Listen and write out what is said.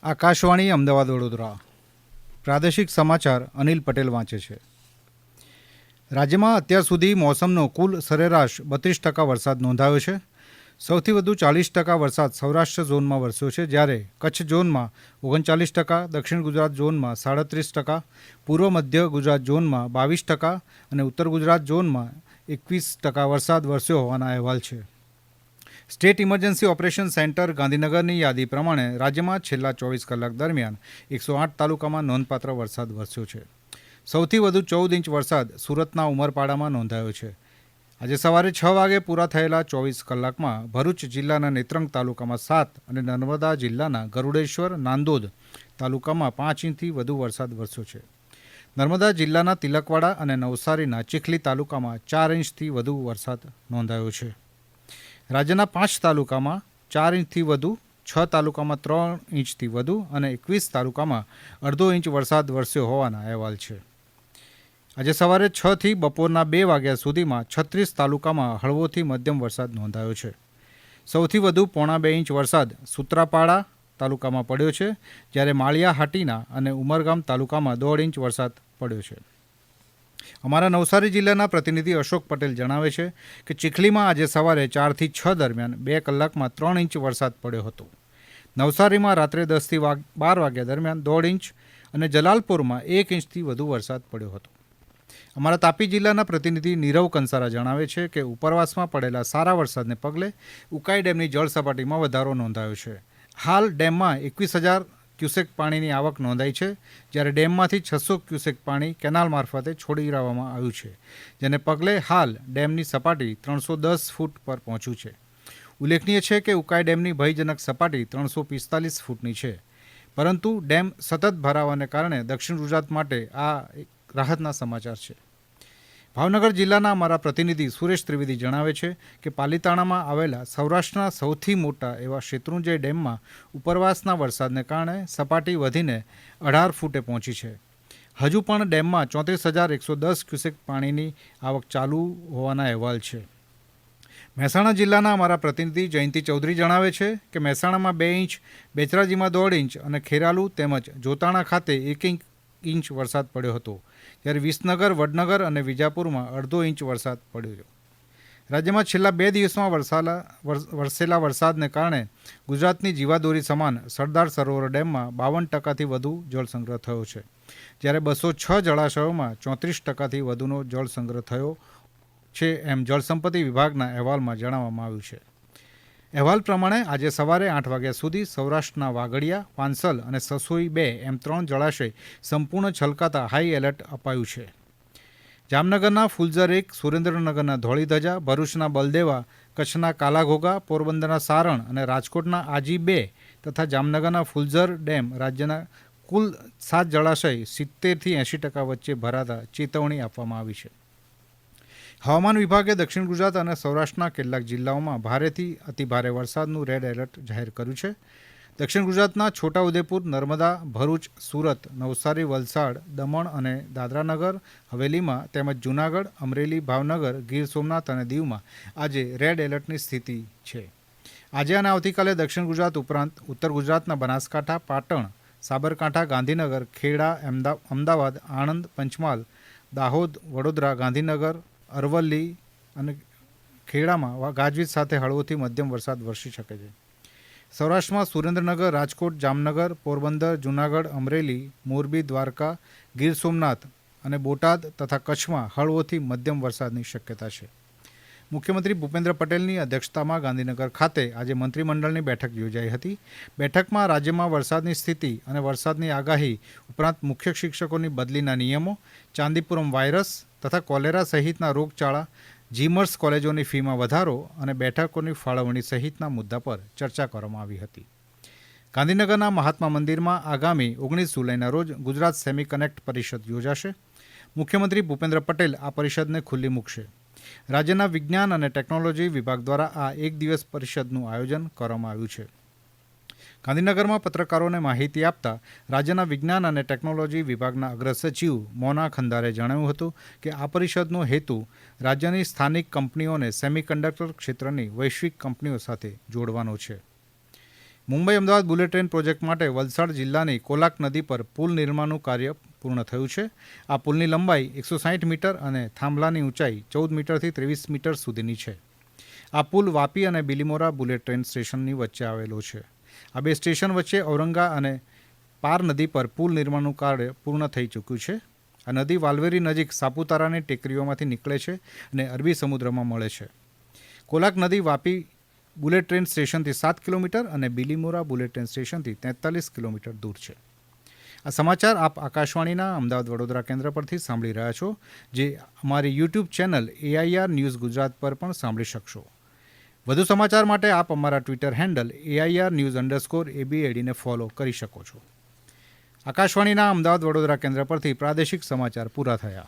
આકાશવાણી અમદાવાદ વડોદરા પ્રાદેશિક સમાચાર અનિલ પટેલ વાંચે છે. રાજ્યમાં અત્યાર સુધી મોસમનો કુલ સરેરાશ 32% વરસાદ નોંધાયો છે. સૌથી વધુ 40% વરસાદ સૌરાષ્ટ્ર ઝોનમાં વરસ્યો છે, જ્યારે કચ્છ ઝોનમાં 39%, દક્ષિણ ગુજરાત ઝોનમાં 37%, પૂર્વ મધ્ય ગુજરાત ઝોનમાં 22% અને ઉત્તર ગુજરાત ઝોનમાં 21% વરસાદ વરસ્યો હોવાના અહેવાલ છે. સ્ટેટ ઇમરજન્સી ઓપરેશન સેન્ટર ગાંધીનગરની યાદી પ્રમાણે રાજ્યમાં છેલ્લા 24 કલાક દરમિયાન 108 તાલુકામાં નોંધપાત્ર વરસાદ વરસ્યો છે. સૌથી વધુ 14 ઇંચ વરસાદ સુરતના ઉમરપાડામાં નોંધાયો છે. આજે સવારે 6 વાગે પૂરા થયેલા 24 કલાકમાં ભરૂચ જિલ્લાના નેત્રંગ તાલુકામાં 7 અને નર્મદા જિલ્લાના ગરુડેશ્વર નાંદોદ તાલુકામાં 5 ઇંચથી વધુ વરસાદ વરસ્યો છે. નર્મદા જિલ્લાના તિલકવાડા અને નવસારીના ચીખલી તાલુકામાં 4 ઇંચથી વધુ વરસાદ નોંધાયો છે. રાજ્યના 5 તાલુકામાં 4 ઇંચથી વધુ, 6 તાલુકામાં 3 ઇંચથી વધુ અને 21 તાલુકામાં અડધો ઇંચ વરસાદ વરસ્યો હોવાના અહેવાલ છે. આજે સવારે 6 થી બપોરના 2 વાગ્યા સુધીમાં 36 તાલુકામાં હળવોથી મધ્યમ વરસાદ નોંધાયો છે. સૌથી વધુ 1.5 ઇંચ વરસાદ સૂત્રાપાડા તાલુકામાં પડ્યો છે, જ્યારે માળિયા હાટીના અને ઉમરગામ તાલુકામાં 1.5 ઇંચ વરસાદ પડ્યો છે. અમારા નવસારી જિલ્લાના પ્રતિનિધિ અશોક પટેલ જણાવે છે કે ચીખલીમાં આજે સવારે 4 થી 6 દરમિયાન 2 કલાકમાં 3 ઇંચ વરસાદ પડ્યો હતો. નવસારીમાં રાત્રે 10 થી 12 વાગ્યા દરમિયાન 1.5 ઇંચ અને જલાલપુરમાં 1 ઇંચથી વધુ વરસાદ પડ્યો હતો. અમારા તાપી જિલ્લાના પ્રતિનિધિ નીરવ કંસારા જણાવે છે કે ઉપરવાસમાં પડેલા સારા વરસાદને પગલે ઉકાઈ ડેમની જળ સપાટીમાં વધારો નોંધાયો છે. હાલ ડેમમાં 21,000 ક્યુસેક પાણીની આવક નોંધાઈ છે, જ્યારે ડેમમાંથી 600 ક્યુસેક પાણી કેનાલ મારફતે છોડી દેવામાં આવ્યું છે, જેને પગલે હાલ ડેમની સપાટી 310 ફૂટ પર પહોંચ્યું છે. ઉલ્લેખનીય છે કે ઉકાઈ ડેમની ભયજનક સપાટી 345 ફૂટની છે, પરંતુ ડેમ સતત ભરાવાને કારણે દક્ષિણ ગુજરાત માટે આ એક રાહતના સમાચાર છે. ભાવનગર જિલ્લાના અમારા પ્રતિનિધિ સુરેશ ત્રિવેદી જણાવે છે કે પાલીતાણામાં આવેલા સૌરાષ્ટ્રના સૌથી મોટા એવા શેત્રુંજય ડેમમાં ઉપરવાસના વરસાદને કારણે સપાટી વધીને 18 ફૂટે પહોંચી છે. હજુ પણ ડેમમાં 34,110 ક્યુસેક પાણીની આવક ચાલુ હોવાના અહેવાલ છે. મહેસાણા જિલ્લાના અમારા પ્રતિનિધિ જયંતિ ચૌધરી જણાવે છે કે મહેસાણામાં 2 ઇંચ, બેચરાજીમાં 1.5 ઇંચ અને ખેરાલુ તેમજ જોતાણા ખાતે 1 ઇંચ વરસાદ પડ્યો હતો, જ્યારે વિસનગર, વડનગર અને વિજાપુરમાં અડધો ઇંચ વરસાદ પડ્યો. રાજ્યમાં છેલ્લા 2 દિવસમાં વરસેલા વરસાદને કારણે ગુજરાતની જીવાદોરી સમાન સરદાર સરોવર ડેમમાં 52%થી વધુ જળસંગ્રહ થયો છે, જ્યારે 206 જળાશયોમાં 34%થી વધુનો જળસંગ્રહ થયો છે, એમ જળસંપત્તિ વિભાગના અહેવાલમાં જણાવવામાં આવ્યું છે. અહેવાલ પ્રમાણે આજે સવારે 8 વાગ્યા સુધી સૌરાષ્ટ્રના વાગડિયા, પાંસલ અને સસોઈ 2 એમ 3 જળાશય સંપૂર્ણ છલકાતા હાઈ એલર્ટ અપાયું છે. જામનગરના ફુલઝર 1, સુરેન્દ્રનગરના ધોળીધજા, ભરૂચના બલદેવા, કચ્છના કાલાઘોગા, પોરબંદરના સારણ અને રાજકોટના આજી 2 તથા જામનગરના ફુલઝર ડેમ રાજ્યના કુલ 7 જળાશય 70 થી 80% વચ્ચે ભરાતા ચેતવણી આપવામાં આવી છે. હવામાન વિભાગે દક્ષિણ ગુજરાત અને સૌરાષ્ટ્રના કેટલાક જિલ્લાઓમાં ભારેથી અતિભારે વરસાદનું રેડ એલર્ટ જાહેર કર્યું છે. દક્ષિણ ગુજરાતના છોટાઉદેપુર, નર્મદા, ભરૂચ, સુરત, નવસારી, વલસાડ, દમણ અને દાદરાનગર હવેલીમાં તેમજ જૂનાગઢ, અમરેલી, ભાવનગર, ગીર સોમનાથ અને દીવમાં આજે રેડ એલર્ટની સ્થિતિ છે. આજે અને આવતીકાલે દક્ષિણ ગુજરાત ઉપરાંત ઉત્તર ગુજરાતના બનાસકાંઠા, પાટણ, સાબરકાંઠા, ગાંધીનગર, ખેડા, અમદાવાદ, આણંદ, પંચમહાલ, દાહોદ, વડોદરા, ગાંધીનગર, અરવલ્લી અને ખેડામાં ગાજવીજ સાથે હળવોથી મધ્યમ વરસાદ વરસી શકે છે. સૌરાષ્ટ્રમાં સુરેન્દ્રનગર, રાજકોટ, જામનગર, પોરબંદર, જૂનાગઢ, અમરેલી, મોરબી, દ્વારકા, ગીર સોમનાથ અને બોટાદ તથા કચ્છમાં હળવોથી મધ્યમ વરસાદની શક્યતા છે. મુખ્યમંત્રી ભૂપેન્દ્ર પટેલની અધ્યક્ષતામાં ગાંધીનગર ખાતે આજે મંત્રીમંડળની બેઠક યોજાઈ હતી. બેઠકમાં રાજ્યમાં વરસાદની સ્થિતિ અને વરસાદની આગાહી ઉપરાંત મુખ્ય શિક્ષકોની બદલીના નિયમો, ચાંદીપુરમ વાયરસ તથા કોલેરા સહિતના રોગચાળા, જીમર્સ કોલેજોની ફીમાં વધારો અને બેઠકોની ફાળવણી સહિતના મુદ્દા પર ચર્ચા કરવામાં આવી હતી. ગાંધીનગરના મહાત્મા મંદિરમાં આગામી 19 જુલાઈના રોજ ગુજરાત સેમી કનેક્ટ પરિષદ યોજાશે. મુખ્યમંત્રી ભૂપેન્દ્ર પટેલ આ પરિષદને ખુલ્લી મૂકશે. રાજ્યના વિજ્ઞાન અને ટેકનોલોજી વિભાગ દ્વારા આ એક દિવસ પરિષદનું આયોજન કરવામાં આવ્યું છે. ગાંધીનગરમાં પત્રકારોને માહિતી આપતા રાજ્યના વિજ્ઞાન અને ટેકનોલોજી વિભાગના અગ્ર સચિવ મોના ખંદારે જણાવ્યું હતું કે આ પરિષદનો હેતુ રાજ્યની સ્થાનિક કંપનીઓને સેમિકન્ડક્ટર ક્ષેત્રની વૈશ્વિક કંપનીઓ સાથે જોડવાનો છે. Mumbai Ahmedabad bullet train project માટે વલસાડ જિલ્લાની કોલાક નદી પર પુલ નિર્માણનું કાર્ય પૂર્ણ થયું છે. આ પુલની લંબાઈ 160 મીટર અને થાંભલાની ઊંચાઈ 14 મીટરથી 23 મીટર સુધીની છે. આ પુલ વાપી અને બિલીમોરા બુલેટ ટ્રેન સ્ટેશનની વચ્ચે આવેલો છે. આ બે સ્ટેશન વચ્ચે ઔરંગા અને પાર નદી પર પુલ નિર્માણનું કાર્ય પૂર્ણ થઈ ચૂક્યું છે. આ નદી વાલવેરી નજીક સાપુતારાની ટેકરીઓમાંથી નીકળે છે અને અરબી સમુદ્રમાં મળે છે. કોલાક નદી વાપી બુલેટ ટ્રેન સ્ટેશનથી 7 કિલોમીટર અને બિલીમોરા બુલેટ ટ્રેન સ્ટેશનથી 43 કિલોમીટર દૂર છે. આ સમાચાર આપ આકાશવાણીના અમદાવાદ વડોદરા કેન્દ્ર પરથી સાંભળી રહ્યા છો, જે અમારી YouTube channel AIR news Gujarat પર પણ સાંભળી શકશો. વધુ સમાચાર માટે આપ અમારા ટ્વિટર હેન્ડલ AIR_news_ABADને ફોલો કરી શકો છો. આકાશવાણીના અમદાવાદ વડોદરા કેન્દ્ર પરથી પ્રાદેશિક સમાચાર પૂરા થયા.